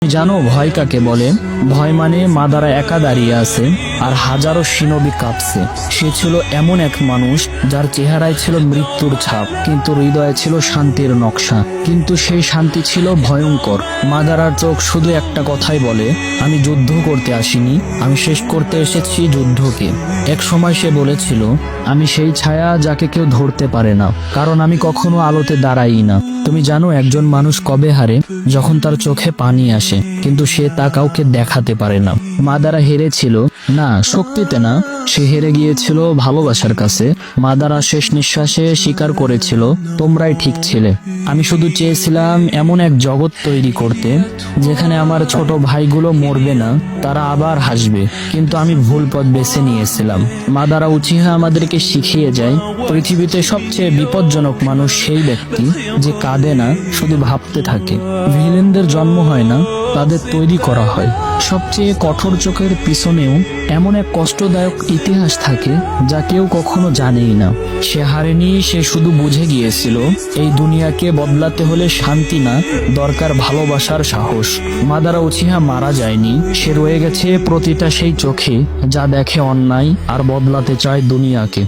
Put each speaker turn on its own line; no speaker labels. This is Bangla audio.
তুমি জানো ভয় কাকে বলে? ভয় মানে মাদারা একা দাঁড়িয়ে আছে আর হাজারো সিনবি কাঁপছে। সে ছিল এমন এক মানুষ যার চেহারায় ছিল মৃত্যুর ছাপ, কিন্তু হৃদয়ে ছিল শান্তির নকশা। কিন্তু সেই শান্তি ছিল ভয়ঙ্কর। মাদারার চোখ শুধু একটা কথাই বলে, আমি যুদ্ধ করতে আসিনি, আমি শেষ করতে এসেছি যুদ্ধকে। এক সময় সে বলেছিল, আমি সেই ছায়া যাকে কেউ ধরতে পারে না, কারণ আমি কখনো আলোতে দাঁড়াই না। তুমি জানো একজন মানুষ কবে হারে? যখন তার চোখে পানি আসে, কিন্তু সে তা কাউকে দেখাতে পারে না। মাদারা হেরেছিল না শক্তিতে না, সে হেরে গিয়েছিল ভালোবাসার কাছে। মাদারা শেষ নিঃশ্বাসে স্বীকার করেছিল, তোমরাই ঠিক ছিলে। আমি শুধু চেয়েছিলাম এমন এক জগৎ তৈরি করতে যেখানে আমার ছোট ভাইগুলো মরবে না, তারা আবার হাসবে। কিন্তু আমি ভুল পথ বেছে নিয়েছিলাম। মাদারা উচিহা আমাদেরকে শিখিয়ে যায়, পৃথিবীতে সবচেয়ে বিপজ্জনক মানুষ সেই ব্যক্তি যে কাঁদে না, শুধু ভাবতে থাকে। ভিলেনদের জন্ম হয় না, তাদের তৈরি করা হয়। সবচেয়ে কঠোর চোখের পিছনেও এমন এক কষ্টদায়ক ইতিহাস থাকে যা কেউ কখনো জানেই না। সে হারেনি, সে শুধু বুঝে গিয়েছিল এই দুনিয়াকে বদলাতে হলে শান্তি না, দরকার ভালোবাসার সাহস। মাদারা উচিহা মারা যায়নি, সে রয়ে গেছে প্রতিটা সেই চোখে যা দেখে অন্যায় আর বদলাতে চায় দুনিয়াকে।